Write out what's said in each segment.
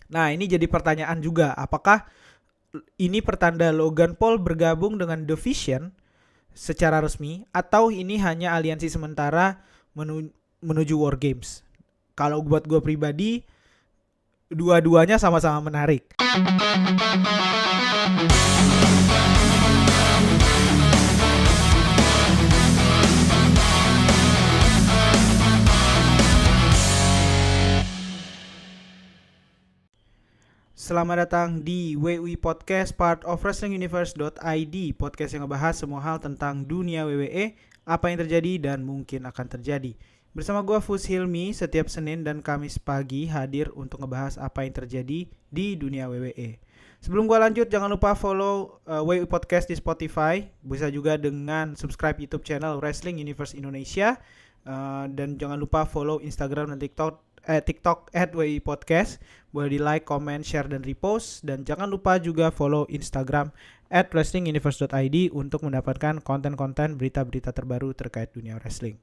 Nah, ini jadi pertanyaan juga, apakah ini pertanda Logan Paul bergabung dengan The Vision secara resmi atau ini hanya aliansi sementara menuju War Games? Kalau buat gue pribadi, dua-duanya sama-sama menarik. Selamat datang di WUI Podcast, part of WrestlingUniverse.id, podcast yang ngebahas semua hal tentang dunia WWE, apa yang terjadi dan mungkin akan terjadi. Bersama gue Fus Hilmi, setiap Senin dan Kamis pagi hadir untuk ngebahas apa yang terjadi di dunia WWE. Sebelum gue lanjut, jangan lupa follow WUI Podcast di Spotify, bisa juga dengan subscribe YouTube channel Wrestling Universe Indonesia, dan jangan lupa follow Instagram dan TikTok @WI Podcast. Boleh di like, comment, share, dan repost. Dan jangan lupa juga follow Instagram @wrestlinguniverse.id untuk mendapatkan konten-konten berita-berita terbaru terkait dunia wrestling.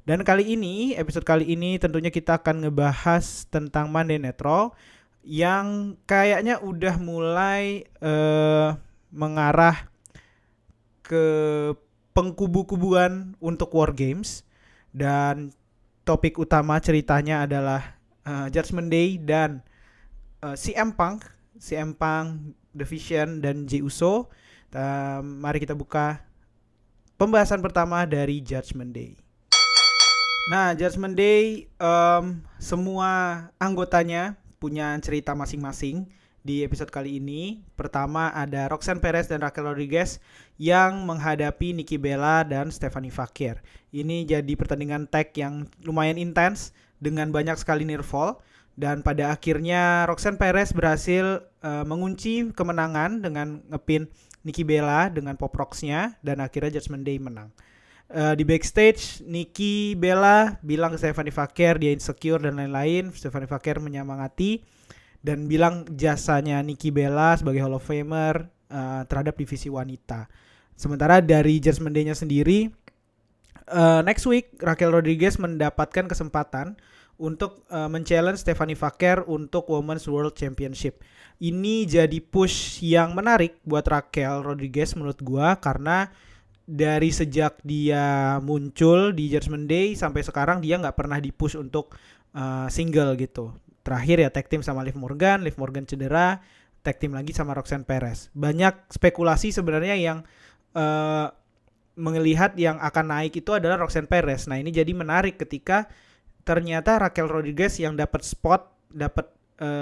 Dan episode kali ini tentunya kita akan ngebahas tentang Monday Night Raw yang kayaknya udah mulai mengarah ke pengkubu-kubuan untuk War Games. Dan topik utama ceritanya adalah Judgment Day dan CM Punk, The Vision, dan Jey Uso. Mari kita buka pembahasan pertama dari Judgment Day. Nah, Judgment Day, semua anggotanya punya cerita masing-masing di episode kali ini. Pertama ada Roxanne Perez dan Raquel Rodriguez yang menghadapi Nikki Bella dan Stephanie Fakir. Ini jadi pertandingan tag yang lumayan intens dengan banyak sekali near fall. Dan pada akhirnya Roxanne Perez berhasil mengunci kemenangan dengan ngepin Nikki Bella dengan pop rocks-nya, dan akhirnya Judgment Day menang. Di backstage, Nikki Bella bilang ke Stephanie Fakir dia insecure dan lain-lain. Stephanie Fakir menyemangati dan bilang jasanya Nikki Bella sebagai Hall of Famer terhadap divisi wanita. Sementara dari Judgment Day-nya sendiri, next week Raquel Rodriguez mendapatkan kesempatan untuk men-challenge Stephanie Fakir untuk Women's World Championship. Ini jadi push yang menarik buat Raquel Rodriguez menurut gua, karena dari sejak dia muncul di Judgment Day sampai sekarang dia nggak pernah di-push untuk single gitu. Terakhir ya tag team sama Liv Morgan cedera, tag team lagi sama Roxanne Perez. Banyak spekulasi sebenarnya yang melihat yang akan naik itu adalah Roxanne Perez. Nah, ini jadi menarik ketika ternyata Raquel Rodriguez yang dapat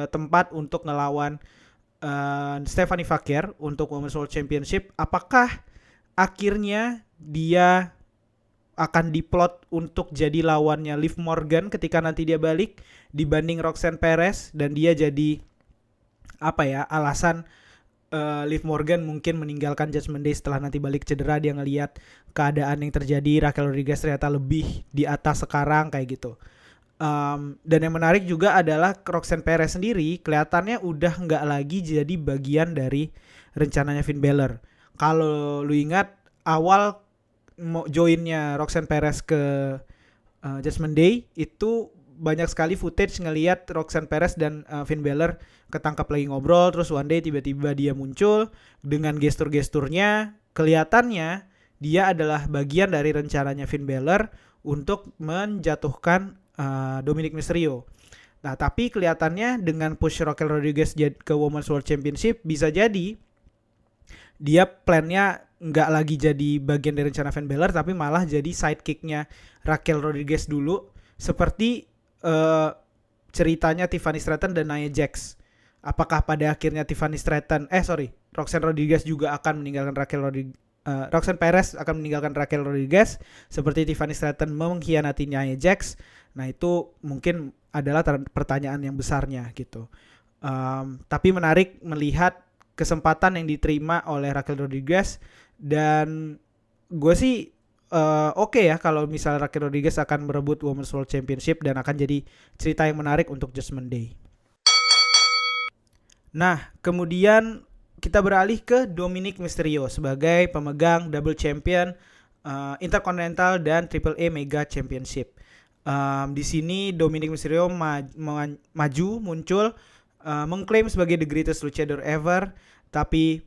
tempat untuk ngelawan Stephanie Fakir untuk Women's World Championship. Apakah akhirnya dia akan diplot untuk jadi lawannya Liv Morgan ketika nanti dia balik dibanding Roxanne Perez, dan dia jadi alasan Liv Morgan mungkin meninggalkan Judgment Day setelah nanti balik cedera, dia ngelihat keadaan yang terjadi Raquel Rodriguez ternyata lebih di atas sekarang kayak gitu. Dan yang menarik juga adalah Roxanne Perez sendiri kelihatannya udah nggak lagi jadi bagian dari rencananya Finn Balor. Kalau lu ingat awal joinnya Roxanne Perez ke Judgment Day itu banyak sekali footage ngelihat Roxanne Perez dan Finn Balor ketangkap lagi ngobrol, terus one day tiba-tiba dia muncul dengan gestur-gesturnya, kelihatannya dia adalah bagian dari rencananya Finn Balor untuk menjatuhkan Dominic Mysterio. Nah, tapi kelihatannya dengan push Raquel Rodriguez ke Women's World Championship, bisa jadi dia plannya nggak lagi jadi bagian dari rencana Finn Balor, tapi malah jadi sidekicknya Raquel Rodriguez dulu, seperti ceritanya Tiffany Stratton dan Nia Jax. Apakah pada akhirnya Roxanne Rodriguez juga akan meninggalkan Roxanne Perez akan meninggalkan Raquel Rodriguez seperti Tiffany Stratton mengkhianati Nia Jax? Nah, itu mungkin adalah pertanyaan yang besarnya gitu. Tapi menarik melihat kesempatan yang diterima oleh Raquel Rodriguez, dan gue sih oke ya kalau misalnya Raquel Rodriguez akan merebut Women's World Championship dan akan jadi cerita yang menarik untuk Judgment Day. Nah, kemudian kita beralih ke Dominic Mysterio sebagai pemegang double champion Intercontinental dan AAA Mega Championship. Di sini Dominic Mysterio muncul mengklaim sebagai the greatest luchador ever, tapi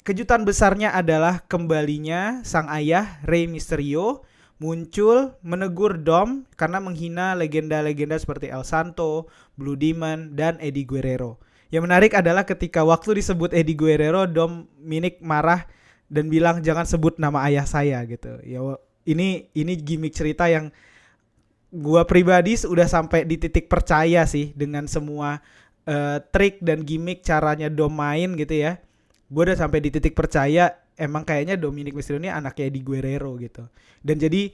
kejutan besarnya adalah kembalinya sang ayah Rey Mysterio muncul menegur Dom karena menghina legenda-legenda seperti El Santo, Blue Demon, dan Eddie Guerrero. Yang menarik adalah ketika waktu disebut Eddie Guerrero, Dominic marah dan bilang jangan sebut nama ayah saya gitu. Ya ini gimmick cerita yang gua pribadi udah sampai di titik percaya sih dengan semua trik dan gimmick caranya Dom main gitu ya. Gue udah sampai di titik percaya emang kayaknya Dominic Mysterio ini anaknya Eddie Guerrero gitu. Dan jadi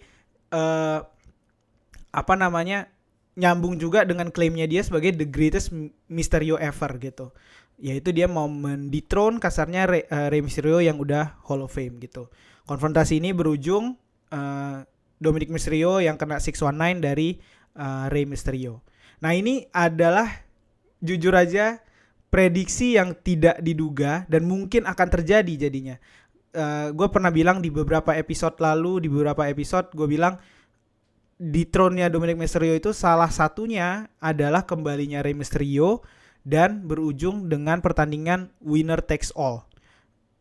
nyambung juga dengan klaimnya dia sebagai the greatest Mysterio ever gitu. Yaitu dia mau mendethrone kasarnya Rey Mysterio yang udah Hall of Fame gitu. Konfrontasi ini berujung Dominic Mysterio yang kena 619 dari Rey Mysterio. Nah ini adalah jujur aja prediksi yang tidak diduga dan mungkin akan terjadi jadinya. Gue pernah bilang di beberapa episode lalu, gue bilang dethrone-nya Dominic Mysterio itu salah satunya adalah kembalinya Rey Mysterio dan berujung dengan pertandingan winner takes all.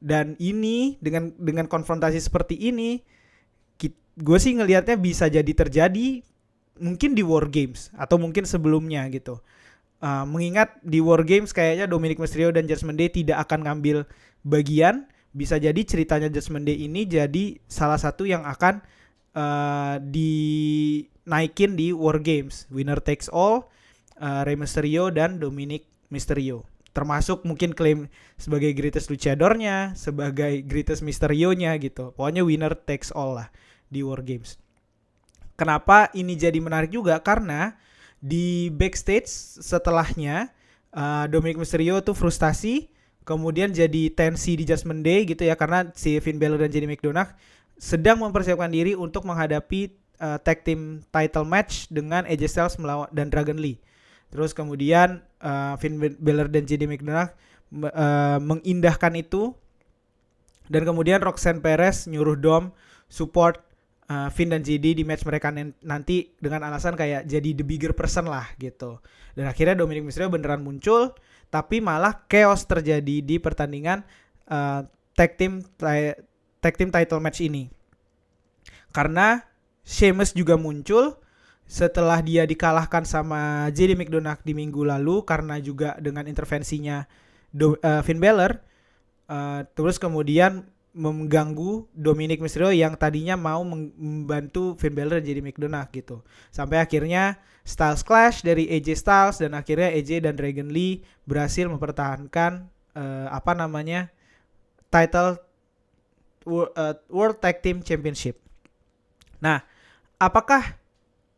Dan ini dengan konfrontasi seperti ini, gue sih ngelihatnya bisa jadi terjadi mungkin di War Games atau mungkin sebelumnya gitu. Mengingat di War Games kayaknya Dominic Mysterio dan Judgment Day tidak akan ngambil bagian, bisa jadi ceritanya Judgment Day ini jadi salah satu yang akan dinaikin di War Games, winner takes all, Rey Mysterio dan Dominic Mysterio, termasuk mungkin klaim sebagai greatest luchadornya, sebagai greatest Mysterio-nya gitu. Pokoknya winner takes all lah di War Games. Kenapa ini jadi menarik juga? Karena di backstage setelahnya Dominic Mysterio tuh frustasi, kemudian jadi tensi di Judgment Day gitu ya, karena si Finn Balor dan Jimmy McDonagh sedang mempersiapkan diri untuk menghadapi tag team title match dengan AJ Styles dan Dragon Lee. Terus kemudian Finn Balor dan JD McDonagh mengindahkan itu, dan kemudian Roxanne Perez nyuruh Dom support Finn dan JD di match mereka nanti dengan alasan kayak jadi the bigger person lah gitu. Dan akhirnya Dominic Mysterio beneran muncul, tapi malah chaos terjadi di pertandingan tag team title match ini. Karena Sheamus juga muncul setelah dia dikalahkan sama JD McDonagh di minggu lalu karena juga dengan intervensinya Finn Balor. Terus kemudian mengganggu Dominic Mysterio yang tadinya mau membantu Finn Balor jadi McDonagh gitu. Sampai akhirnya Styles Clash dari AJ Styles, dan akhirnya AJ dan Dragon Lee berhasil mempertahankan title World Tag Team Championship. Nah, apakah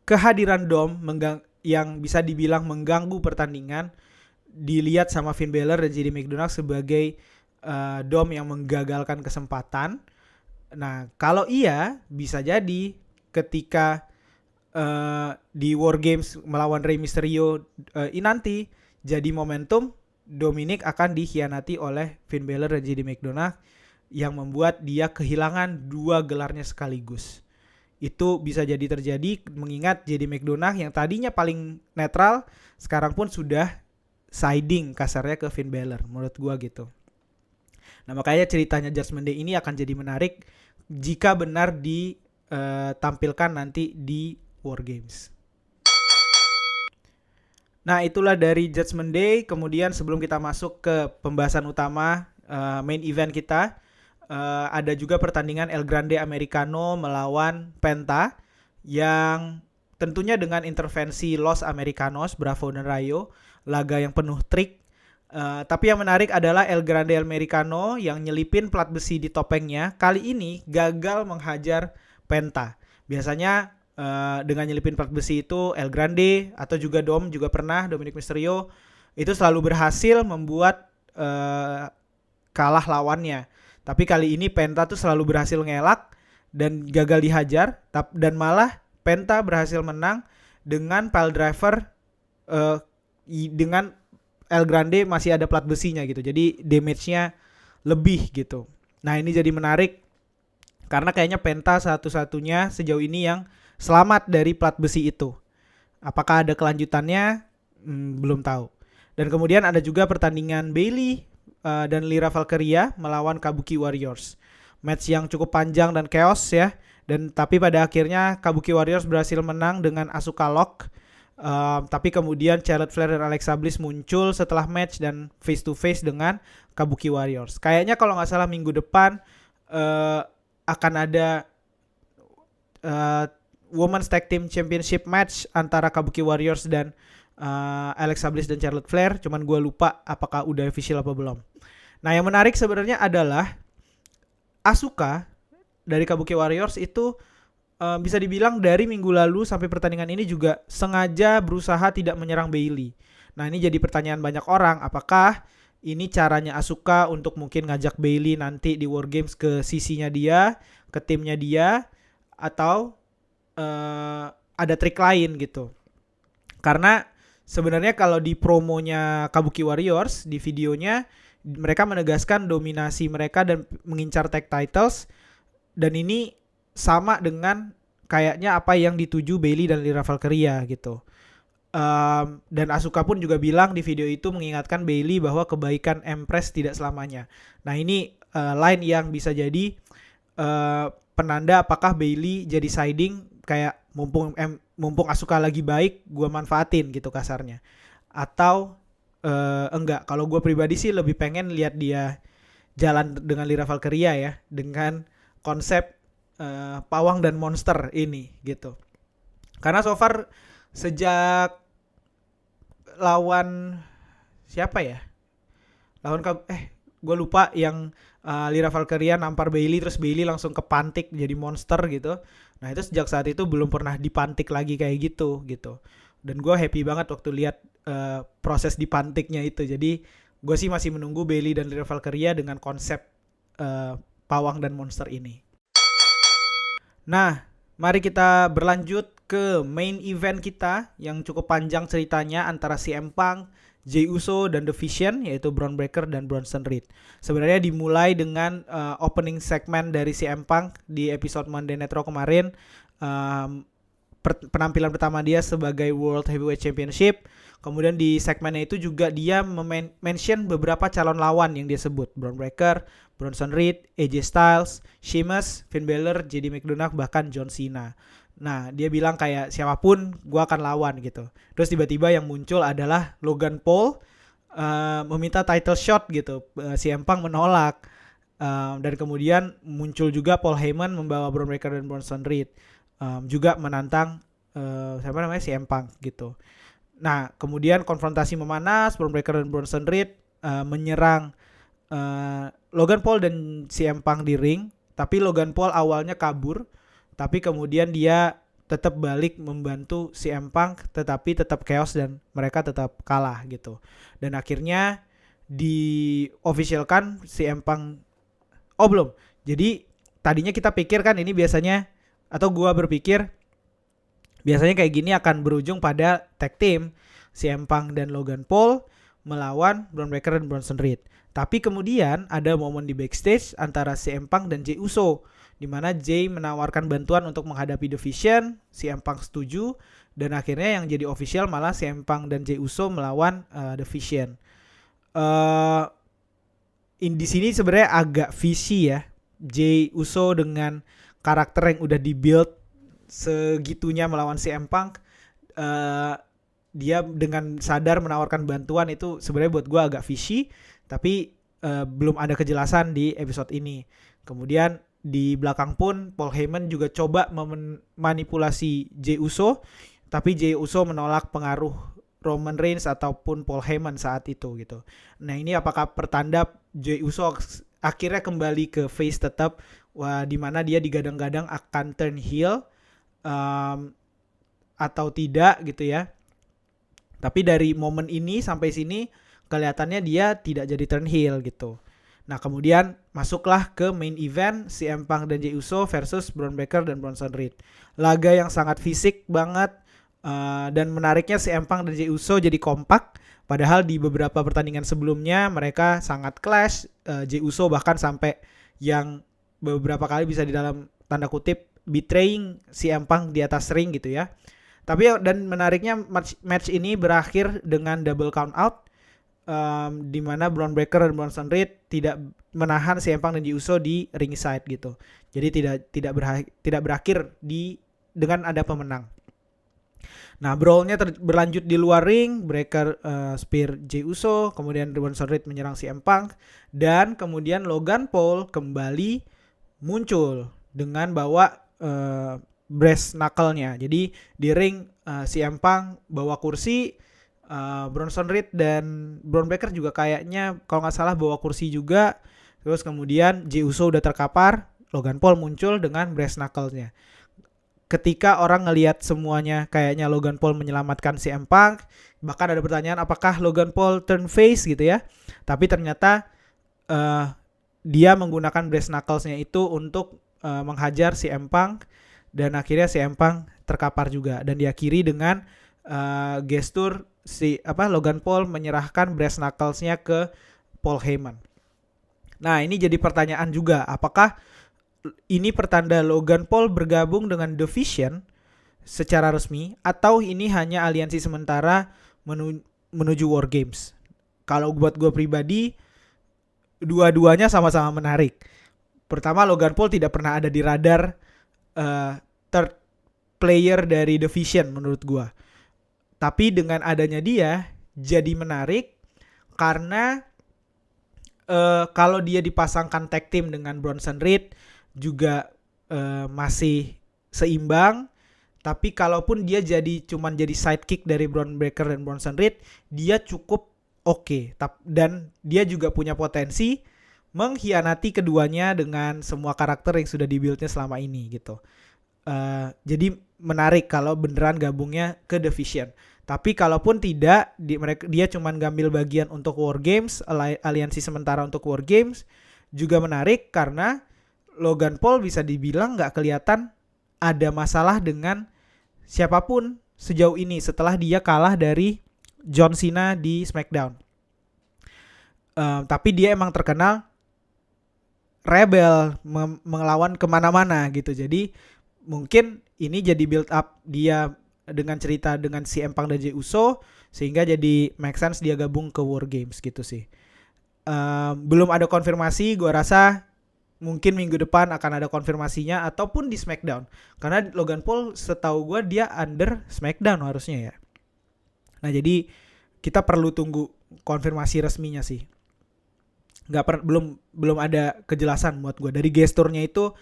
kehadiran Dom yang bisa dibilang mengganggu pertandingan dilihat sama Finn Balor dan JD McDonagh sebagai Dom yang menggagalkan kesempatan? Nah, kalau iya, bisa jadi ketika di War Games melawan Rey Mysterio nanti jadi momentum Dominic akan dikhianati oleh Finn Balor dan JD McDonagh yang membuat dia kehilangan 2 gelarnya sekaligus. Itu bisa jadi terjadi mengingat JD McDonagh yang tadinya paling netral sekarang pun sudah siding kasarnya ke Finn Balor, menurut gua gitu. Nah, makanya ceritanya Judgment Day ini akan jadi menarik jika benar ditampilkan nanti di War Games. Nah, itulah dari Judgment Day. Kemudian sebelum kita masuk ke pembahasan utama main event kita, ada juga pertandingan El Grande Americano melawan Penta yang tentunya dengan intervensi Los Americanos, Bravo dan Rayo, laga yang penuh trik. Tapi yang menarik adalah El Grande Americano yang nyelipin plat besi di topengnya kali ini gagal menghajar Penta. Biasanya dengan nyelipin plat besi itu El Grande atau juga Dom juga pernah, Dominic Mysterio itu selalu berhasil membuat kalah lawannya. Tapi kali ini Penta tuh selalu berhasil ngelak dan gagal dihajar, dan malah Penta berhasil menang dengan pile driver dengan El Grande masih ada plat besinya gitu. Jadi damage-nya lebih gitu. Nah, ini jadi menarik karena kayaknya Penta satu-satunya sejauh ini yang selamat dari plat besi itu. Apakah ada kelanjutannya? Belum tahu. Dan kemudian ada juga pertandingan Bailey dan Lyra Valkyria melawan Kabuki Warriors. Match yang cukup panjang dan chaos ya. Dan tapi pada akhirnya Kabuki Warriors berhasil menang dengan Asuka Lock. Tapi kemudian Charlotte Flair dan Alexa Bliss muncul setelah match dan face to face dengan Kabuki Warriors. Kayaknya kalau nggak salah minggu depan akan ada Women's Tag Team Championship match antara Kabuki Warriors dan Alexa Bliss dan Charlotte Flair. Cuman gue lupa apakah udah official apa belum. Nah yang menarik sebenarnya adalah Asuka dari Kabuki Warriors itu bisa dibilang dari minggu lalu sampai pertandingan ini juga sengaja berusaha tidak menyerang Bailey. Nah ini jadi pertanyaan banyak orang, apakah ini caranya Asuka untuk mungkin ngajak Bailey nanti di War Games ke sisinya dia, ke timnya dia, atau ada trik lain gitu. Karena sebenarnya kalau di promonya Kabuki Warriors, di videonya mereka menegaskan dominasi mereka dan mengincar tag titles. Dan ini sama dengan kayaknya apa yang dituju Bailey dan Lyra Valkyria gitu. Dan Asuka pun juga bilang di video itu mengingatkan Bailey bahwa kebaikan Empress tidak selamanya. Nah ini line yang bisa jadi penanda apakah Bailey jadi siding kayak mumpung Asuka lagi baik gue manfaatin gitu kasarnya. Atau enggak, kalau gue pribadi sih lebih pengen lihat dia jalan dengan Lyra Valkyria ya, dengan konsep pawang dan monster ini gitu. Karena so far sejak lawan siapa ya? Gue lupa yang Lyra Valkyria nampar Bailey terus Bailey langsung kepantik jadi monster gitu. Nah itu sejak saat itu belum pernah dipantik lagi kayak gitu. Dan gue happy banget waktu lihat proses dipantiknya itu. Jadi gue sih masih menunggu Bailey dan Lyra Valkyria dengan konsep pawang dan monster ini. Nah, mari kita berlanjut ke main event kita yang cukup panjang ceritanya antara CM Punk, Jey Uso dan The Vision, yaitu Bron Breakker dan Bronson Reed. Sebenarnya dimulai dengan opening segmen dari CM Punk di episode Monday Night Raw kemarin. Penampilan pertama dia sebagai World Heavyweight Championship. Kemudian di segmennya itu juga dia mention beberapa calon lawan yang dia sebut. Bron Breakker, Bronson Reed, AJ Styles, Sheamus, Finn Balor, JD McDonagh, bahkan John Cena. Nah dia bilang kayak siapapun gue akan lawan gitu. Terus tiba-tiba yang muncul adalah Logan Paul meminta title shot gitu. CM Punk menolak. Dan kemudian muncul juga Paul Heyman membawa Bron Breakker dan Bronson Reed. Juga menantang CM Punk gitu. Nah kemudian konfrontasi memanas, Bron Breakker dan Bronson Reed menyerang Logan Paul dan CM Punk di ring. Tapi Logan Paul awalnya kabur, tapi kemudian dia tetap balik membantu CM Punk, tetapi tetap chaos dan mereka tetap kalah gitu. Dan akhirnya di officialkan CM Punk. Oh belum. Jadi tadinya kita pikir kan ini biasanya, atau gua berpikir biasanya kayak gini akan berujung pada tag team CM Punk dan Logan Paul melawan Bron Breakker dan Bronson Reed. Tapi kemudian ada momen di backstage antara CM Punk dan Jey Uso, di mana Jey menawarkan bantuan untuk menghadapi The Vision, CM Punk setuju, dan akhirnya yang jadi official malah CM Punk dan Jey Uso melawan The Vision. Di sini sebenarnya agak visi ya, Jey Uso dengan karakter yang udah dibuild segitunya melawan CM Punk. Dia dengan sadar menawarkan bantuan itu sebenarnya buat gue agak fishy, tapi belum ada kejelasan di episode ini. Kemudian di belakang pun Paul Heyman juga coba memanipulasi Jey Uso, tapi Jey Uso menolak pengaruh Roman Reigns ataupun Paul Heyman saat itu gitu. Nah ini apakah pertanda Jey Uso akhirnya kembali ke face tetap, di mana dia digadang-gadang akan turn heel atau tidak gitu ya. Tapi dari momen ini sampai sini kelihatannya dia tidak jadi turn heel gitu. Nah kemudian masuklah ke main event CM Punk dan Jey Uso versus Bron Breakker dan Bronson Reed. Laga yang sangat fisik banget, dan menariknya CM Punk dan Jey Uso jadi kompak. Padahal di beberapa pertandingan sebelumnya mereka sangat clash. Jey Uso bahkan sampai yang beberapa kali bisa di dalam tanda kutip betraying CM Punk di atas ring gitu ya. Tapi dan menariknya match ini berakhir dengan double count out, di mana Bron Breakker dan Bronson Reed tidak menahan CM Punk dan Jey Uso di ringside gitu. Jadi tidak berakhir dengan ada pemenang. Nah, brawlnya berlanjut di luar ring, Breakker spear Jey Uso, kemudian Bronson Reed menyerang CM Punk, dan kemudian Logan Paul kembali muncul dengan bawa brass knuckle-nya. Jadi di ring CM Punk bawa kursi, Bronson Reed dan Bron Breakker juga kayaknya kalau nggak salah bawa kursi juga. Terus kemudian Jey Uso udah terkapar, Logan Paul muncul dengan brass knuckle-nya. Ketika orang ngelihat semuanya kayaknya Logan Paul menyelamatkan CM Punk, bahkan ada pertanyaan apakah Logan Paul turn face gitu ya. Tapi ternyata dia menggunakan brass knuckles-nya itu untuk menghajar CM Punk, dan akhirnya CM Punk terkapar juga, dan diakhiri dengan gestur Logan Paul menyerahkan brass knuckles-nya ke Paul Heyman. Nah, ini jadi pertanyaan juga, apakah ini pertanda Logan Paul bergabung dengan The Vision secara resmi, atau ini hanya aliansi sementara menuju War Games? Kalau buat gue pribadi, dua-duanya sama-sama menarik. Pertama, Logan Paul tidak pernah ada di radar third player dari The Vision menurut gue. Tapi dengan adanya dia jadi menarik karena kalau dia dipasangkan tag team dengan Bronson Reed juga masih seimbang. Tapi kalaupun dia cuman jadi sidekick dari Bron Breakker dan Bronson Reed, dia cukup oke. Dan dia juga punya potensi mengkhianati keduanya dengan semua karakter yang sudah dibuild-nya selama ini gitu. Jadi menarik kalau beneran gabungnya ke The Vision. Tapi kalaupun tidak, dia cuma ngambil bagian untuk War Games, aliansi sementara untuk War Games, juga menarik karena Logan Paul bisa dibilang nggak kelihatan ada masalah dengan siapapun sejauh ini setelah dia kalah dari John Cena di SmackDown. Tapi dia emang terkenal rebel, melawan kemana-mana gitu. Jadi mungkin ini jadi build up dia dengan cerita dengan CM Punk dan Jey Uso, sehingga jadi make sense dia gabung ke War Games gitu sih. Belum ada konfirmasi, gue rasa mungkin minggu depan akan ada konfirmasinya ataupun di SmackDown. Karena Logan Paul setahu gue dia under SmackDown harusnya ya. Nah, jadi kita perlu tunggu konfirmasi resminya sih. Belum ada kejelasan buat gue. Dari gesturnya itu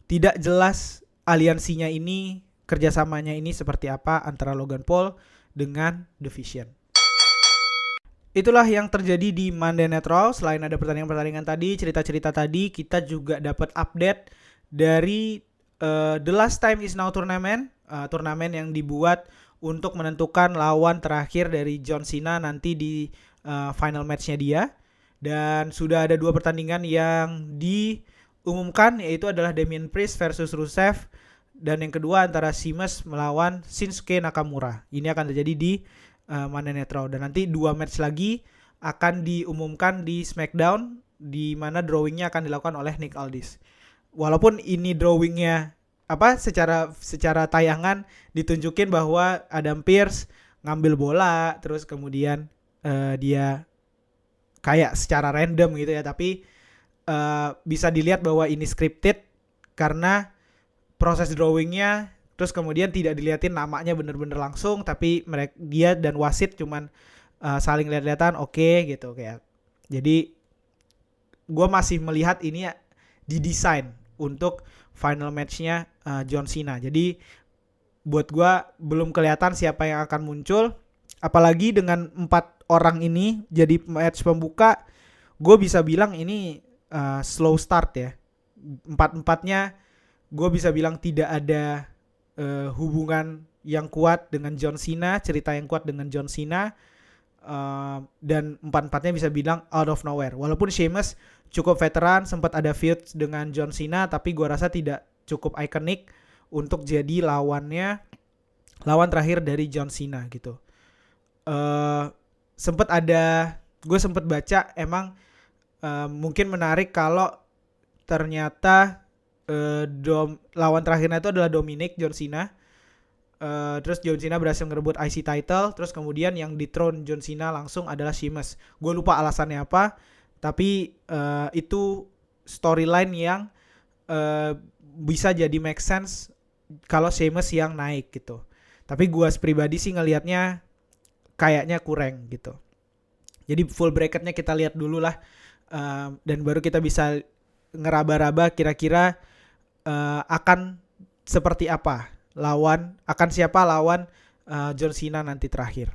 tidak jelas aliansinya ini, kerjasamanya ini seperti apa antara Logan Paul dengan The Vision. Itulah yang terjadi di Monday Night Raw. Selain ada pertandingan-pertandingan tadi, cerita-cerita tadi, kita juga dapat update dari The Last Time Is Now Tournament, turnamen yang dibuat untuk menentukan lawan terakhir dari John Cena nanti di final match-nya dia. Dan sudah ada 2 pertandingan yang diumumkan, yaitu adalah Damian Priest versus Rusev, dan yang kedua antara Sheamus melawan Shinsuke Nakamura. Ini akan terjadi di Monday Night Raw. Dan nanti 2 match lagi akan diumumkan di SmackDown, di mana drawingnya akan dilakukan oleh Nick Aldis. Walaupun ini drawingnya secara tayangan ditunjukin bahwa Adam Pearce ngambil bola, terus kemudian dia kayak secara random gitu ya, tapi bisa dilihat bahwa ini scripted karena proses drawingnya, terus kemudian tidak diliatin namanya bener-bener langsung, tapi dia dan wasit cuman saling lihat-lihatan oke gitu kayak. Jadi gue masih melihat ini didesain untuk final match-nya John Cena. Jadi buat gue belum kelihatan siapa yang akan muncul, apalagi dengan 4 orang ini jadi match pembuka. Gue bisa bilang ini slow start ya. 4-4-nya gue bisa bilang tidak ada hubungan yang kuat dengan John Cena, cerita yang kuat dengan John Cena, dan 4-4-nya bisa bilang out of nowhere. Walaupun Sheamus cukup veteran, sempat ada feud dengan John Cena, tapi gue rasa tidak cukup ikonik untuk jadi lawan terakhir dari John Cena gitu. Gue sempat baca emang mungkin menarik kalau ternyata lawan terakhirnya itu adalah Dominic John Cena. Terus John Cena berhasil ngerebut IC title. Terus kemudian yang dethrone John Cena langsung adalah Sheamus. Gue lupa alasannya apa, tapi itu storyline yang bisa jadi make sense kalau Sheamus yang naik gitu. Tapi gue pribadi sih ngelihatnya kayaknya kurang gitu. Jadi full bracketnya kita lihat dulu lah, dan baru kita bisa ngeraba-raba kira-kira akan seperti apa akan siapa lawan John Cena nanti terakhir.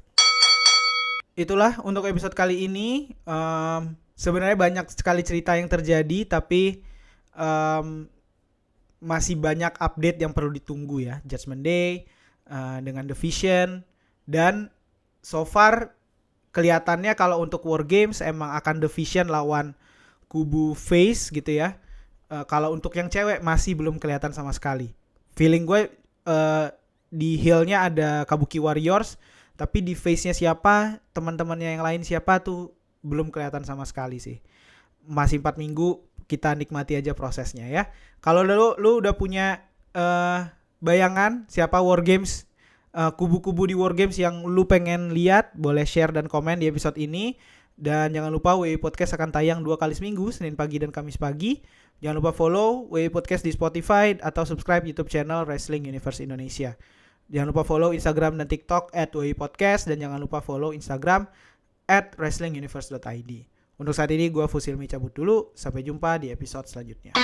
Itulah untuk episode kali ini. Sebenarnya banyak sekali cerita yang terjadi, tapi masih banyak update yang perlu ditunggu ya. Judgment Day dengan The Vision, dan so far kelihatannya kalau untuk War Games emang akan The Vision lawan kubu face gitu ya. Kalau untuk yang cewek masih belum kelihatan sama sekali. Feeling gue di heel-nya ada Kabuki Warriors, tapi di face-nya siapa, teman-temannya yang lain siapa tuh belum kelihatan sama sekali sih. Masih 4 minggu, kita nikmati aja prosesnya ya. Kalau lu udah punya bayangan siapa War Games, kubu-kubu di War Games yang lu pengen lihat, boleh share dan komen di episode ini. Dan jangan lupa WWE Podcast akan tayang 2 kali seminggu, Senin pagi dan Kamis pagi. Jangan lupa follow WWE Podcast di Spotify atau subscribe YouTube channel Wrestling Universe Indonesia. Jangan lupa follow Instagram dan TikTok @WWE Podcast, dan jangan lupa follow Instagram @wrestlinguniverse.id. Untuk saat ini gue Fusilmi cabut dulu. Sampai jumpa di episode selanjutnya.